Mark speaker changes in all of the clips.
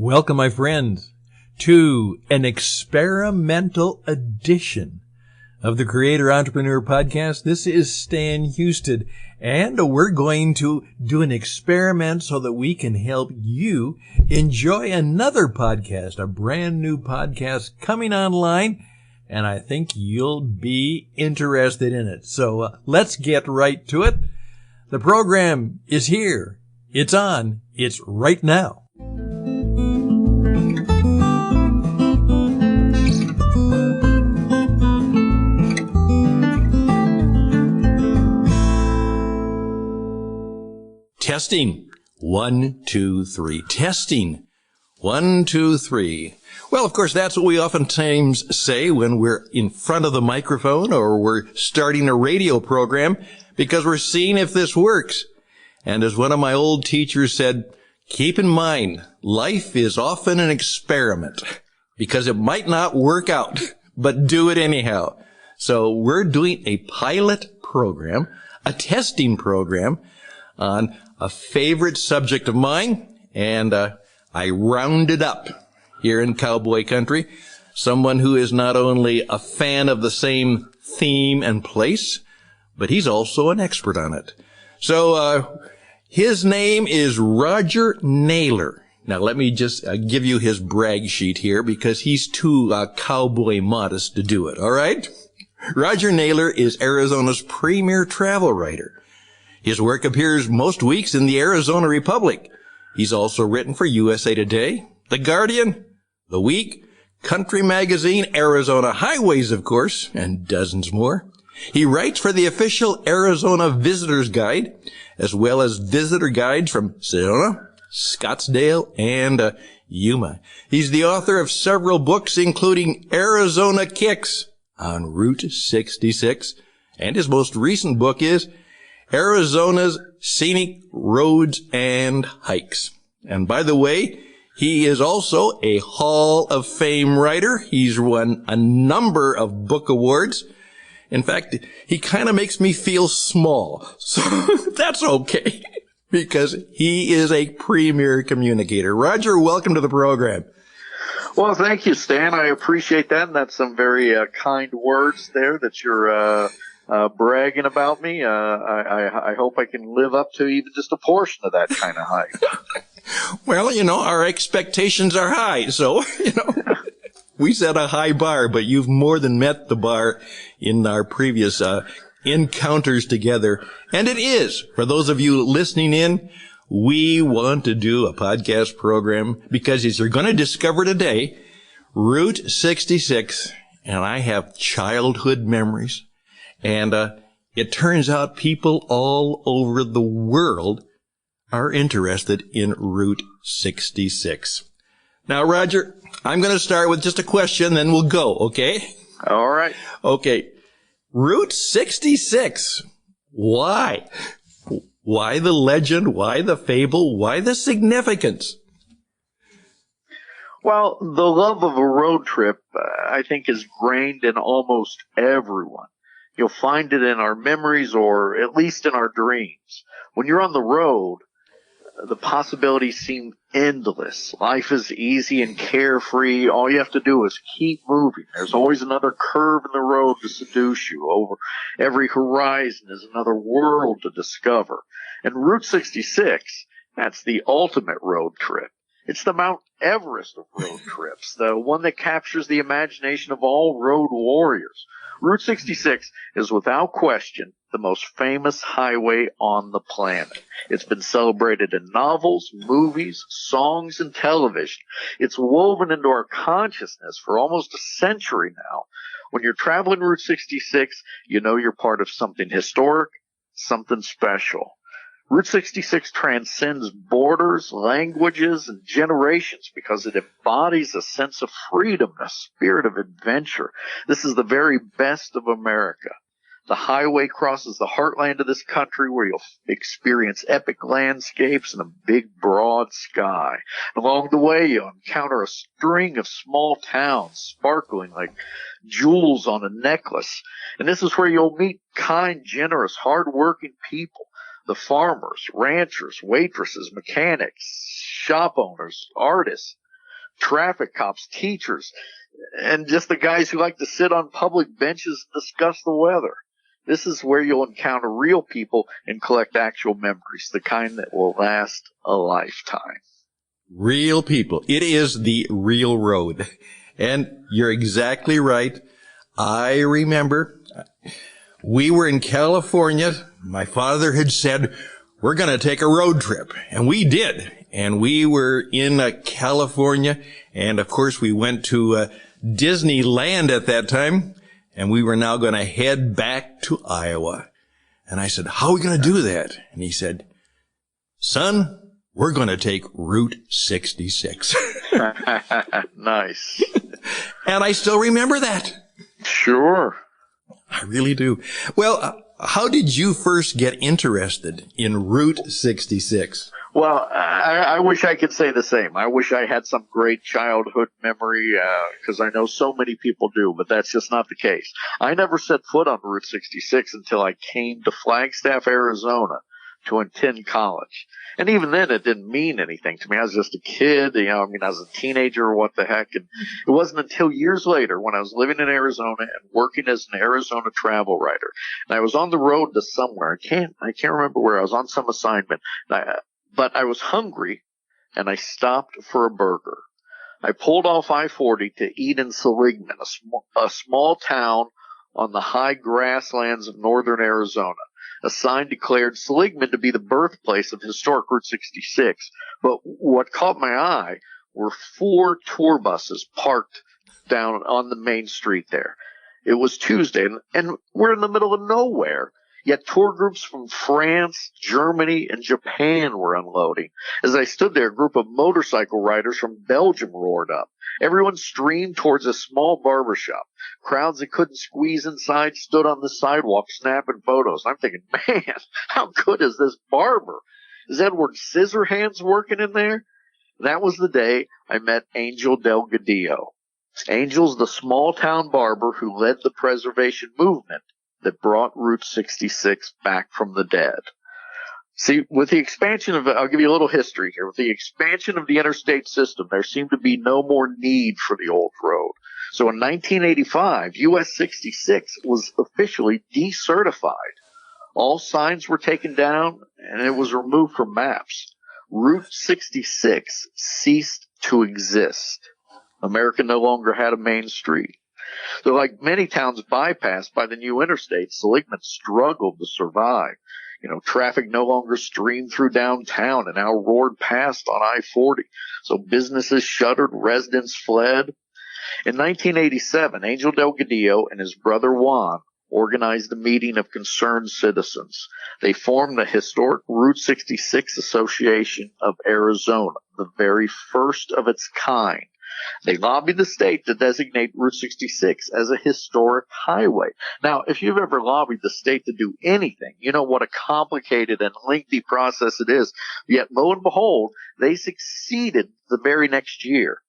Speaker 1: Welcome, my friends, to an experimental edition of the Creator Entrepreneur Podcast. This is Stan Houston, and we're going to do an experiment so that we can help you enjoy another podcast, a brand new podcast coming online, and I think you'll be interested in it. So let's get right to it. The program is here. It's on. It's right now. Testing. 1, 2, 3. Testing. 1, 2, 3. Well, of course, that's what we oftentimes say when we're in front of the microphone or we're starting a radio program, because we're seeing if this works. And as one of my old teachers said, keep in mind, life is often an experiment because it might not work out, but do it anyhow. So we're doing a pilot program, a testing program on a favorite subject of mine, and I rounded up here in cowboy country someone who is not only a fan of the same theme and place, but he's also an expert on it. So his name is Roger Naylor. Now let me just give you his brag sheet here, because he's too cowboy modest to do it, all right? Roger Naylor is Arizona's premier travel writer. His work appears most weeks in the Arizona Republic. He's also written for USA Today, The Guardian, The Week, Country Magazine, Arizona Highways, of course, and dozens more. He writes for the official Arizona Visitor's Guide, as well as visitor guides from Sedona, Scottsdale, and Yuma. He's the author of several books, including Arizona Kicks on Route 66, and his most recent book is Arizona's Scenic Roads and Hikes. And by the way, he is also a Hall of Fame writer. He's won a number of book awards. In fact, he kind of makes me feel small. So that's okay, because he is a premier communicator. Roger, welcome to the program.
Speaker 2: Well, thank you, Stan. I appreciate that. And that's some very kind words there that you're bragging about me. I hope I can live up to even just a portion of that kind of hype.
Speaker 1: Well, our expectations are high. So, we set a high bar, but you've more than met the bar in our previous encounters together. And it is, for those of you listening in, we want to do a podcast program because, as you're going to discover today, Route 66, and I have childhood memories. And it turns out people all over the world are interested in Route 66. Now, Roger, I'm going to start with just a question, then we'll go, okay?
Speaker 2: All right.
Speaker 1: Okay. Route 66. Why? Why the legend? Why the fable? Why the significance?
Speaker 2: Well, the love of a road trip, I think, is grained in almost everyone. You'll find it in our memories, or at least in our dreams. When you're on the road, the possibilities seem endless. Life is easy and carefree. All you have to do is keep moving. There's always another curve in the road to seduce you. Over every horizon is another world to discover. And Route 66, that's the ultimate road trip. It's the Mount Everest of road trips, the one that captures the imagination of all road warriors. Route 66 is without question the most famous highway on the planet. It's been celebrated in novels, movies, songs, and television. It's woven into our consciousness for almost a century now. When you're traveling Route 66, you know you're part of something historic, something special. Route 66 transcends borders, languages, and generations because it embodies a sense of freedom and a spirit of adventure. This is the very best of America. The highway crosses the heartland of this country, where you'll experience epic landscapes and a big, broad sky. Along the way, you'll encounter a string of small towns sparkling like jewels on a necklace. And this is where you'll meet kind, generous, hardworking people. The farmers, ranchers, waitresses, mechanics, shop owners, artists, traffic cops, teachers, and just the guys who like to sit on public benches and discuss the weather. This is where you'll encounter real people and collect actual memories, the kind that will last a lifetime.
Speaker 1: Real people. It is the real road. And you're exactly right. I remember we were in California. My father had said, we're going to take a road trip. And we did. And we were in California. And of course, we went to Disneyland at that time. And we were now going to head back to Iowa. And I said, how are we going to do that? And he said, son, we're going to take Route 66.
Speaker 2: Nice.
Speaker 1: And I still remember that.
Speaker 2: Sure.
Speaker 1: I really do. Well, how did you first get interested in Route 66?
Speaker 2: Well, I wish I could say the same. I wish I had some great childhood memory, because I know so many people do, but that's just not the case. I never set foot on Route 66 until I came to Flagstaff, Arizona to attend college. And even then, it didn't mean anything to me. I was just a kid, I was a teenager, what the heck. And it wasn't until years later when I was living in Arizona and working as an Arizona travel writer. And I was on the road to somewhere. I can't remember where. I was on some assignment. But I was hungry, and I stopped for a burger. I pulled off I-40 to eat in Seligman, a small town on the high grasslands of northern Arizona. A sign declared Seligman to be the birthplace of historic Route 66. But what caught my eye were 4 tour buses parked down on the main street there. It was Tuesday, and we're in the middle of nowhere. Yet tour groups from France, Germany, and Japan were unloading. As I stood there, a group of motorcycle riders from Belgium roared up. Everyone streamed towards a small barber shop. Crowds that couldn't squeeze inside stood on the sidewalk snapping photos. I'm thinking, man, how good is this barber? Is Edward Scissorhands working in there? That was the day I met Angel Delgadillo. Angel's the small-town barber who led the preservation movement that brought Route 66 back from the dead. See, with the expansion of, I'll give you a little history here. With the expansion of the interstate system, there seemed to be no more need for the old road. So in 1985, US 66 was officially decertified. All signs were taken down, and it was removed from maps. Route 66 ceased to exist. America no longer had a main street. So like many towns bypassed by the new interstate, Seligman struggled to survive. Traffic no longer streamed through downtown and now roared past on I-40. So businesses shuttered, residents fled. In 1987, Angel Delgadillo and his brother Juan organized a meeting of concerned citizens. They formed the Historic Route 66 Association of Arizona, the very first of its kind. They lobbied the state to designate Route 66 as a historic highway. Now, if you've ever lobbied the state to do anything, you know what a complicated and lengthy process it is. Yet, lo and behold, they succeeded the very next year.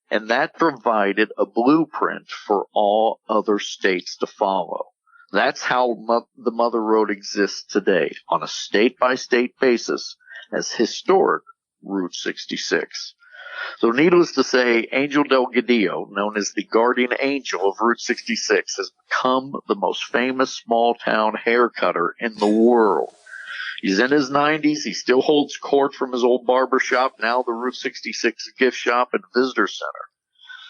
Speaker 2: And that provided a blueprint for all other states to follow. That's how the Mother Road exists today, on a state-by-state basis, as historic Route 66. So needless to say, Angel Delgadillo, known as the guardian angel of Route 66, has become the most famous small-town hair cutter in the world. He's in his 90s. He still holds court from his old barber shop, now the Route 66 gift shop and visitor center.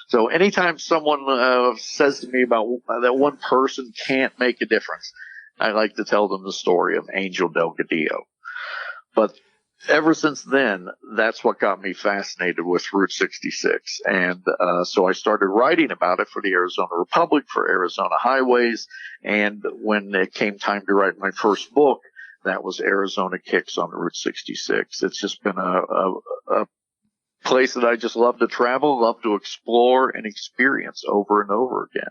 Speaker 2: So anytime someone says to me about that one person can't make a difference, I like to tell them the story of Angel Delgadillo. But ever since then, that's what got me fascinated with Route 66. And so I started writing about it for the Arizona Republic, for Arizona Highways. And when it came time to write my first book, that was Arizona Kicks on Route 66. It's just been a place that I just love to travel, love to explore and experience over and over again.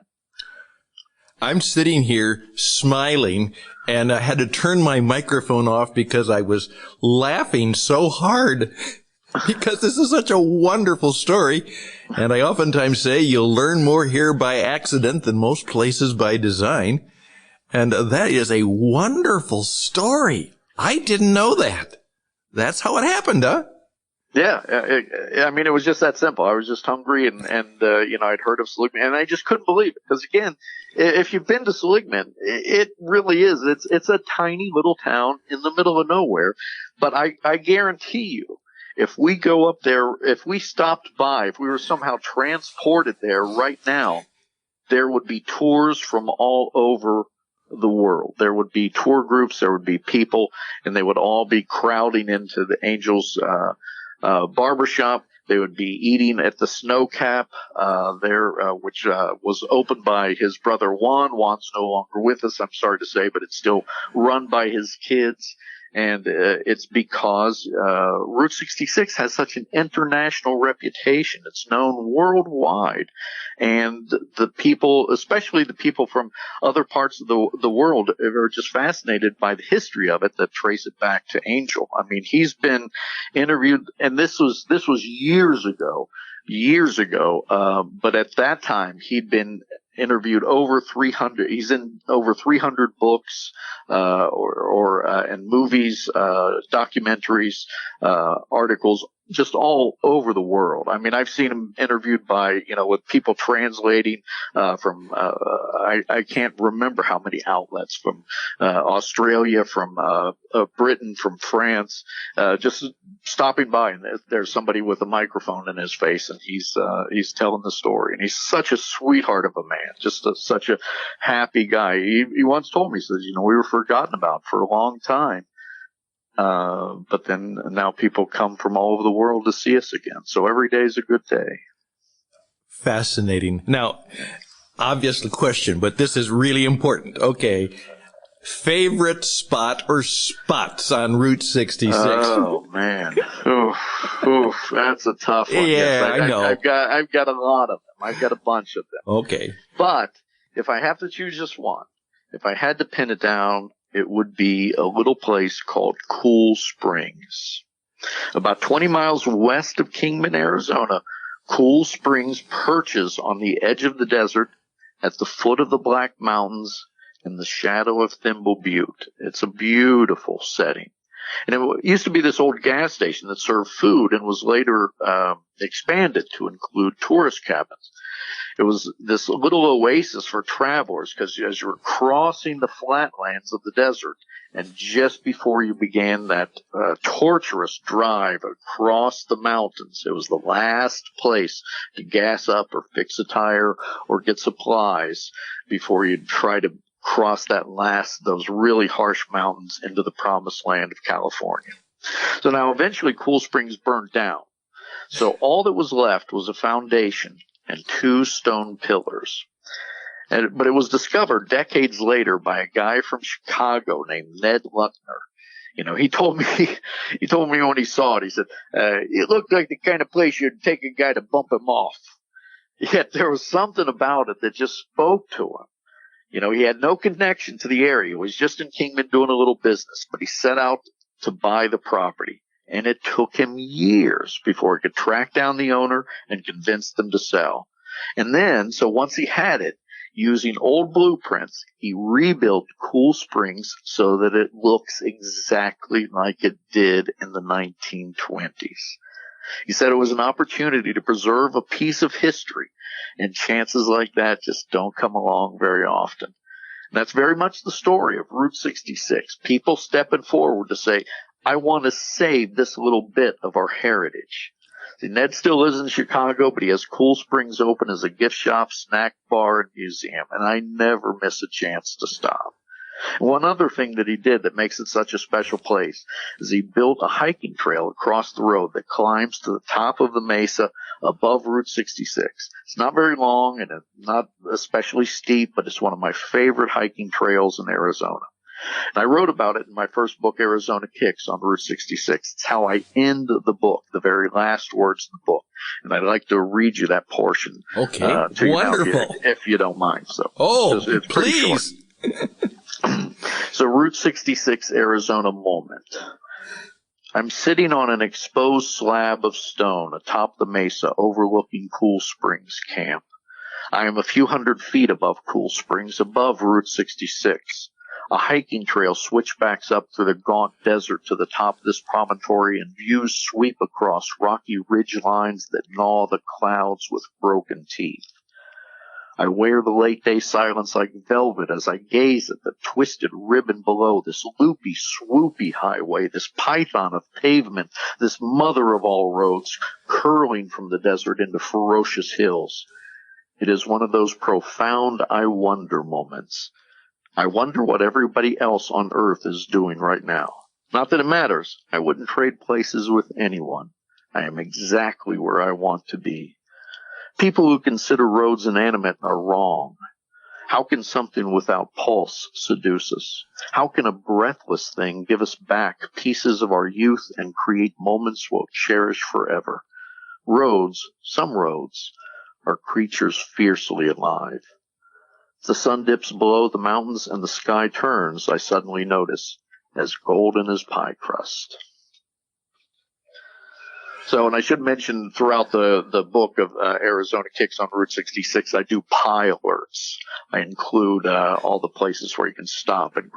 Speaker 1: I'm sitting here smiling, and I had to turn my microphone off because I was laughing so hard because this is such a wonderful story. And I oftentimes say you'll learn more here by accident than most places by design. And that is a wonderful story. I didn't know that. That's how it happened, huh?
Speaker 2: Yeah, I mean, it was just that simple. I was just hungry, and I'd heard of Seligman, and I just couldn't believe it. Because again, if you've been to Seligman, it really is. It's a tiny little town in the middle of nowhere. But I guarantee you, if we go up there, if we stopped by, if we were somehow transported there right now, there would be tours from all over the world. There would be tour groups, there would be people, and they would all be crowding into the Angels barbershop. They would be eating at the Snow Cap there, which was opened by his brother Juan. Juan's no longer with us, I'm sorry to say, but it's still run by his kids. And it's because Route 66 has such an international reputation. It's known worldwide. And the people, especially the people from other parts of the world, are just fascinated by the history of it that trace it back to Angel. I mean, he's been interviewed, and this was years ago, but at that time he'd been interviewed over 300. He's in over 300 books, and movies, documentaries, articles, just all over the world. I mean, I've seen him interviewed by, with people translating, from, I can't remember how many outlets, from, Australia, from, Britain, from France, just stopping by, and there's somebody with a microphone in his face, and he's telling the story, and he's such a sweetheart of a man, just such a happy guy. He once told me, he says, we were forgotten about for a long time. But then now people come from all over the world to see us again. So every day is a good day.
Speaker 1: Fascinating. Now, obvious question, but this is really important. Okay. Favorite spot or spots on Route 66?
Speaker 2: Oh, man. Oof, that's a tough one.
Speaker 1: Yeah, I know.
Speaker 2: I've got a lot of them. I've got a bunch of them.
Speaker 1: Okay.
Speaker 2: But if I have to choose just one, if I had to pin it down, it would be a little place called Cool Springs. About 20 miles west of Kingman, Arizona, Cool Springs perches on the edge of the desert at the foot of the Black Mountains in the shadow of Thimble Butte. It's a beautiful setting. And it used to be this old gas station that served food and was later expanded to include tourist cabins. It was this little oasis for travelers because as you were crossing the flatlands of the desert, and just before you began that torturous drive across the mountains, it was the last place to gas up or fix a tire or get supplies before you'd try to cross those really harsh mountains into the promised land of California. So now eventually Cool Springs burned down. So all that was left was a foundation and 2 stone pillars. But it was discovered decades later by a guy from Chicago named Ned Luckner. He told me when he saw it, he said, it looked like the kind of place you'd take a guy to bump him off. Yet there was something about it that just spoke to him. He had no connection to the area. He was just in Kingman doing a little business, but he set out to buy the property. And it took him years before he could track down the owner and convince them to sell. And then, so once he had it, using old blueprints, he rebuilt Cool Springs so that it looks exactly like it did in the 1920s. He said it was an opportunity to preserve a piece of history, and chances like that just don't come along very often. And that's very much the story of Route 66. People stepping forward to say, I want to save this little bit of our heritage. See, Ned still lives in Chicago, but he has Cool Springs open as a gift shop, snack bar, and museum, and I never miss a chance to stop. One other thing that he did that makes it such a special place is he built a hiking trail across the road that climbs to the top of the mesa above Route 66. It's not very long and it's not especially steep, but it's one of my favorite hiking trails in Arizona. And I wrote about it in my first book, Arizona Kicks, on Route 66. It's how I end the book, the very last words of the book. And I'd like to read you that portion.
Speaker 1: Okay,
Speaker 2: to
Speaker 1: wonderful.
Speaker 2: You now, if you don't mind. So, it's
Speaker 1: please.
Speaker 2: So Route 66, Arizona moment. I'm sitting on an exposed slab of stone atop the mesa overlooking Cool Springs Camp. I am a few hundred feet above Cool Springs, above Route 66. A hiking trail switchbacks up through the gaunt desert to the top of this promontory, and views sweep across rocky ridge lines that gnaw the clouds with broken teeth. I wear the late-day silence like velvet as I gaze at the twisted ribbon below, this loopy, swoopy highway, this python of pavement, this mother of all roads, curling from the desert into ferocious hills. It is one of those profound I wonder moments. I wonder what everybody else on earth is doing right now. Not that it matters. I wouldn't trade places with anyone. I am exactly where I want to be. People who consider roads inanimate are wrong. How can something without pulse seduce us? How can a breathless thing give us back pieces of our youth and create moments we'll cherish forever? Roads, some roads, are creatures fiercely alive. As the sun dips below the mountains and the sky turns, I suddenly notice, as golden as pie crust. So, and I should mention throughout the book of Arizona Kicks on Route 66, I do pie alerts. I include all the places where you can stop and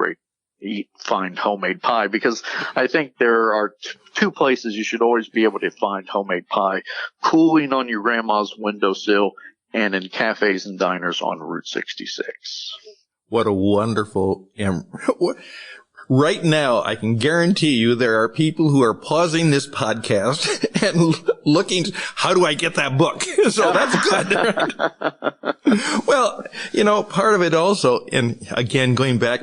Speaker 2: find homemade pie, because I think there are two places you should always be able to find homemade pie: cooling on your grandma's windowsill and in cafes and diners on Route 66.
Speaker 1: What a wonderful Right now, I can guarantee you there are people who are pausing this podcast and looking, how do I get that book? So that's good. Well, part of it also, and again, going back,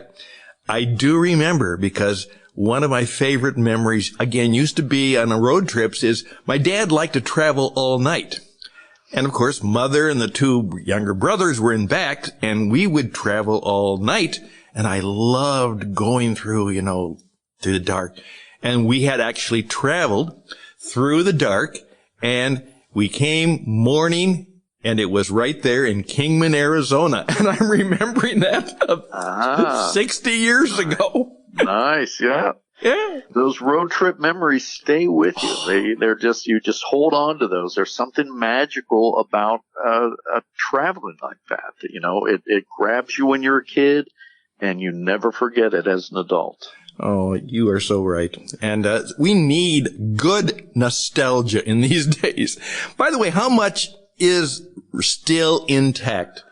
Speaker 1: I do remember, because one of my favorite memories, again, used to be on road trips, is my dad liked to travel all night. And of course, mother and the two younger brothers were in back, and we would travel all night. And I loved going through the dark. And we had actually traveled through the dark, and we came morning, and it was right there in Kingman, Arizona. And I'm remembering that 60 years ago.
Speaker 2: Nice, yeah.
Speaker 1: Yeah.
Speaker 2: Those road trip memories stay with you. They're just, you just hold on to those. There's something magical about traveling like that. It grabs you when you're a kid, and you never forget it as an adult.
Speaker 1: Oh, you are so right. And we need good nostalgia in these days. By the way, how much is still intact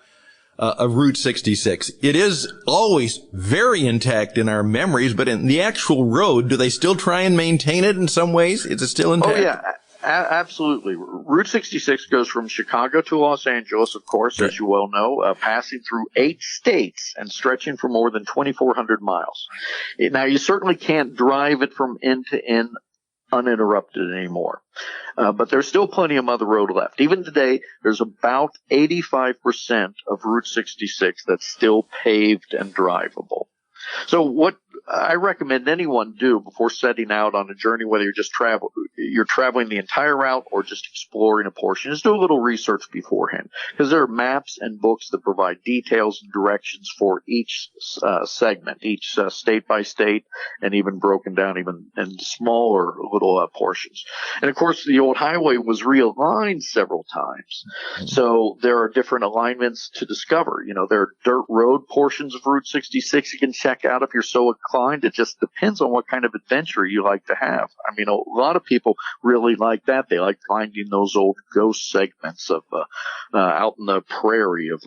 Speaker 1: of Route 66? It is always very intact in our memories, but in the actual road, do they still try and maintain it in some ways? Is it still intact?
Speaker 2: Oh, yeah. Absolutely. Route 66 goes from Chicago to Los Angeles, of course, as you well know, passing through 8 states and stretching for more than 2,400 miles. Now, you certainly can't drive it from end to end uninterrupted anymore. But there's still plenty of Mother Road left. Even today, there's about 85% of Route 66 that's still paved and drivable. So what I recommend anyone do before setting out on a journey, whether you're traveling the entire route or just exploring a portion, is do a little research beforehand, because there are maps and books that provide details and directions for each segment, each state by state, and even broken down even in smaller little portions. And of course, the old highway was realigned several times, so there are different alignments to discover. There are dirt road portions of Route 66 you can check out if you're so inclined. It just depends on what kind of adventure you like to have. I mean, a lot of people really like that. They like finding those old ghost segments of out in the prairie of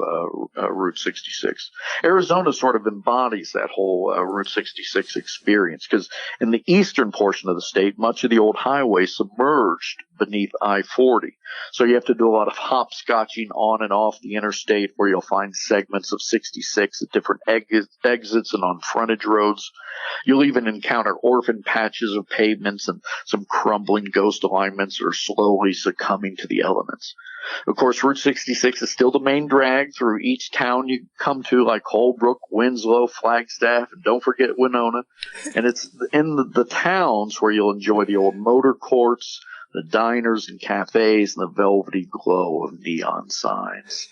Speaker 2: Route 66. Arizona sort of embodies that whole Route 66 experience, because in the eastern portion of the state, much of the old highway submerged beneath I-40. So you have to do a lot of hopscotching on and off the interstate, where you'll find segments of 66 at different exits and on frontage roads. You'll even encounter orphan patches of pavements and some crumbling ghost alignments that are slowly succumbing to the elements. Of course, Route 66 is still the main drag through each town you come to, like Holbrook, Winslow, Flagstaff, and don't forget Winona. And it's in the towns where you'll enjoy the old motor courts, the diners and cafes, and the velvety glow of neon signs.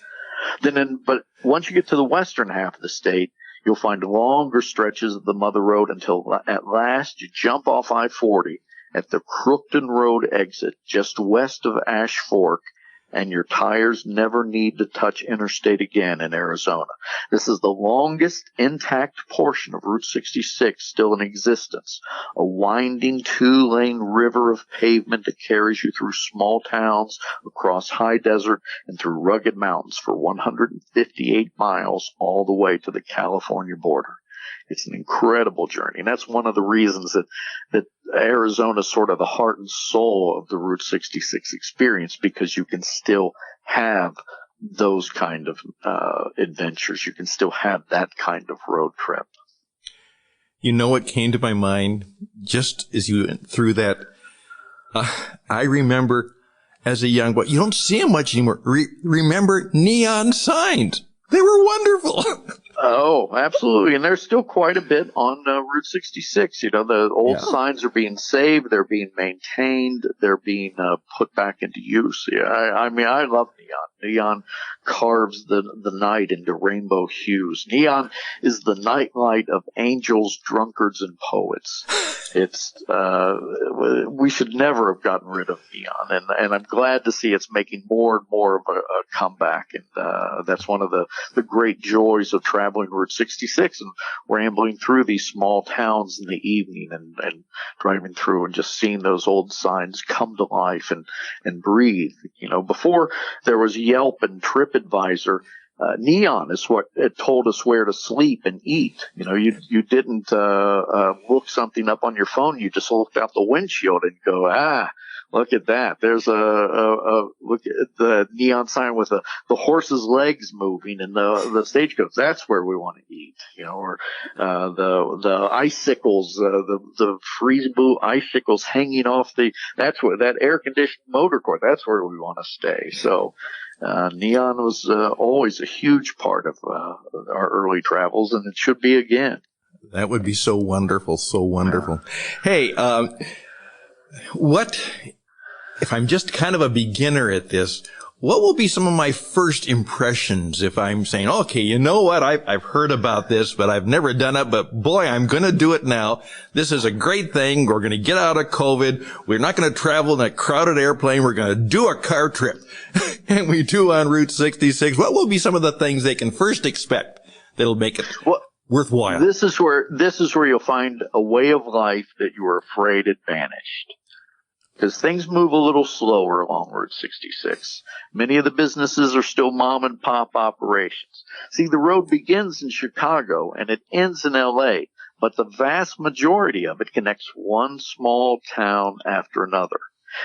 Speaker 2: But once you get to the western half of the state, you'll find longer stretches of the Mother Road until at last you jump off I-40 at the Crookton Road exit just west of Ash Fork and your tires never need to touch interstate again in Arizona. This is the longest intact portion of Route 66 still in existence, a winding 2-lane river of pavement that carries you through small towns, across high desert, and through rugged mountains for 158 miles all the way to the California border. It's an incredible journey, and that's one of the reasons that Arizona is sort of the heart and soul of the Route 66 experience, because you can still have those kind of adventures. You can still have that kind of road trip.
Speaker 1: You know what came to my mind just as you went through that? I remember as a young boy, you don't see them much anymore. Remember neon signs? They were wonderful.
Speaker 2: Oh, absolutely. And there's still quite a bit on Route 66. You know, the old signs are being saved. They're being maintained. They're being put back into use. Yeah, I mean, I love neon. Neon carves the night into rainbow hues. Neon is the nightlight of angels, drunkards, and poets. It's we should never have gotten rid of neon, and I'm glad to see it's making more and more of a comeback. And that's one of the great joys of traveling Route 66 and rambling through these small towns in the evening and driving through and just seeing those old signs come to life and breathe. You know, before there was Yelp and TripAdvisor, neon is what it told us where to sleep and eat. You know, you didn't look something up on your phone. You just looked out the windshield and go, look at that. There's a look at the neon sign with the horse's legs moving and the stagecoach. That's where we want to eat. You know, or the icicles, the freeze boot icicles hanging off that's where that air conditioned motor court. That's where we want to stay. So. Neon was always a huge part of our early travels, and it should be again.
Speaker 1: That would be so wonderful, so wonderful. Hey, what, if I'm just kind of a beginner at this, what will be some of my first impressions if I'm saying, okay, you know what, I've heard about this, but I've never done it, but boy, I'm going to do it now. This is a great thing. We're going to get out of COVID. We're not going to travel in a crowded airplane. We're going to do a car trip. And we do on Route 66. What will be some of the things they can first expect that'll make it worthwhile?
Speaker 2: This is where you'll find a way of life that you were afraid had vanished. Because things move a little slower along Route 66. Many of the businesses are still mom and pop operations. See, the road begins in Chicago and it ends in L.A., but the vast majority of it connects one small town after another.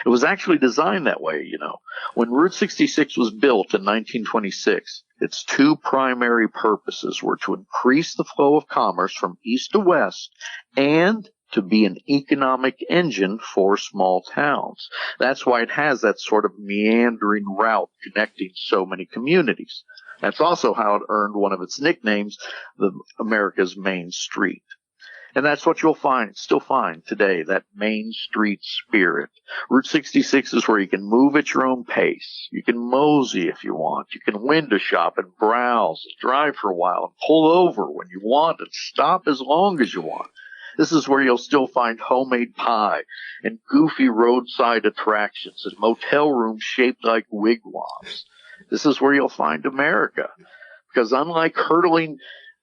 Speaker 2: It was actually designed that way, you know. When Route 66 was built in 1926, its two primary purposes were to increase the flow of commerce from east to west and to be an economic engine for small towns. That's why it has that sort of meandering route connecting so many communities. That's also how it earned one of its nicknames, the America's Main Street. And that's what you'll still find today, that Main Street spirit. Route 66 is where you can move at your own pace. You can mosey if you want. You can window shop and browse and drive for a while and pull over when you want and stop as long as you want. This is where you'll still find homemade pie and goofy roadside attractions and motel rooms shaped like wigwams. This is where you'll find America. Because unlike hurtling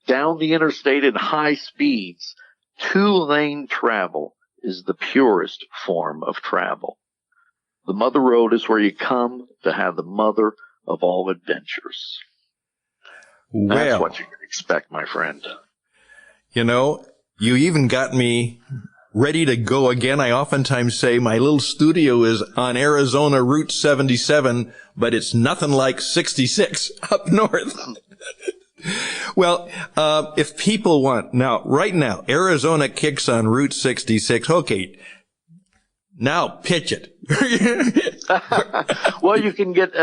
Speaker 2: down the interstate at high speeds, 2-lane travel is the purest form of travel. The Mother Road is where you come to have the mother of all adventures.
Speaker 1: Well,
Speaker 2: that's what you can expect, my friend.
Speaker 1: You know, you even got me ready to go again. I oftentimes say my little studio is on Arizona Route 77, but it's nothing like 66 up north. Well, if people want, right now, Arizona kicks on Route 66. Okay, now pitch it.
Speaker 2: Well, you can get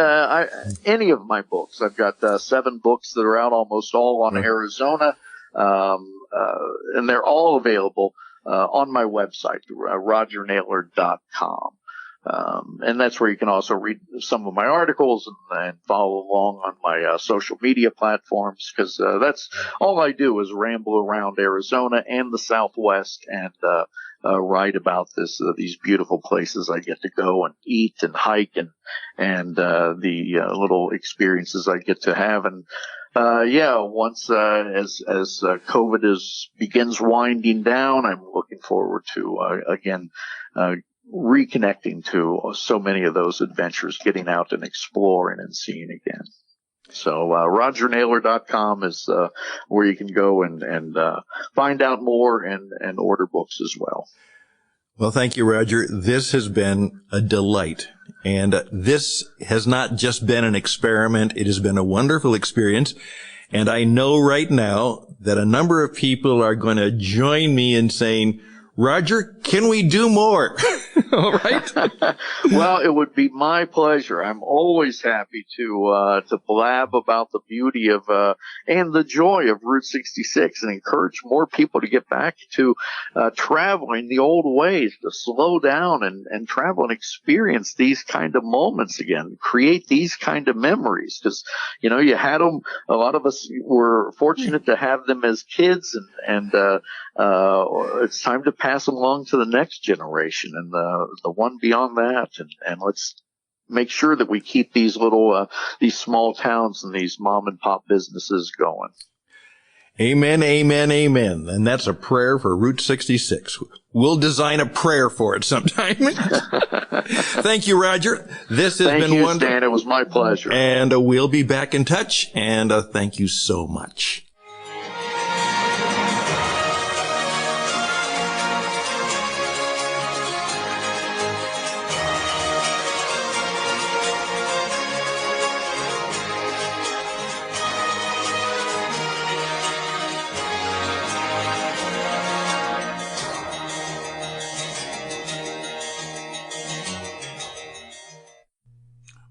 Speaker 2: any of my books. I've got 7 books that are out, almost all on Arizona, and they're all available on my website, rogernaylor.com. And that's where you can also read some of my articles and follow along on my social media platforms, because that's all I do is ramble around Arizona and the Southwest and write about these beautiful places I get to go and eat and hike and the little experiences I get to have. And once as COVID begins winding down, I'm looking forward to again reconnecting to so many of those adventures, getting out and exploring and seeing again. So RogerNaylor.com is where you can go and find out more and order books as well.
Speaker 1: Well, thank you, Roger. This has been a delight. And this has not just been an experiment. It has been a wonderful experience. And I know right now that a number of people are going to join me in saying, Roger, can we do more? All right.
Speaker 2: Well, it would be my pleasure. I'm always happy to blab about the beauty of and the joy of Route 66 and encourage more people to get back to traveling the old ways, to slow down and travel and experience these kind of moments again, create these kind of memories. Because, you had them. A lot of us were fortunate to have them as kids, and it's time to pass them along to the next generation and the one beyond that, and let's make sure that we keep these these small towns and these mom and pop businesses going.
Speaker 1: Amen, amen, amen. And that's a prayer for Route 66. We'll design a prayer for it sometime. Thank you, Roger. This has been wonderful.
Speaker 2: Stan. It was my pleasure.
Speaker 1: And we'll be back in touch. And thank you so much.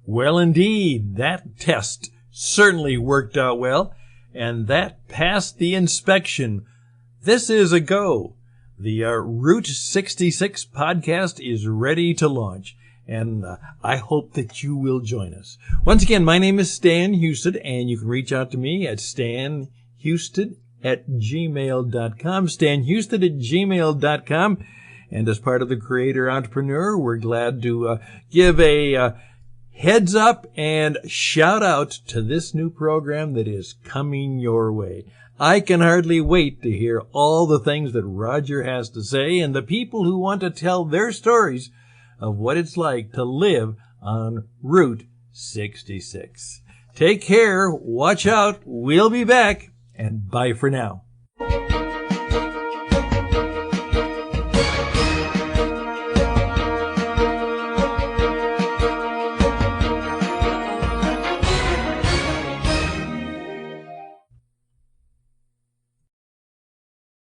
Speaker 1: Well, indeed, that test certainly worked out well, and that passed the inspection. This is a go. The Route 66 podcast is ready to launch, and I hope that you will join us. Once again, my name is Stan Husted, and you can reach out to me at stanhusted@gmail.com, stanhusted@gmail.com. And as part of the Creator Entrepreneur, we're glad to give a heads up and shout out to this new program that is coming your way. I can hardly wait to hear all the things that Roger has to say and the people who want to tell their stories of what it's like to live on Route 66. Take care, watch out, we'll be back, and bye for now.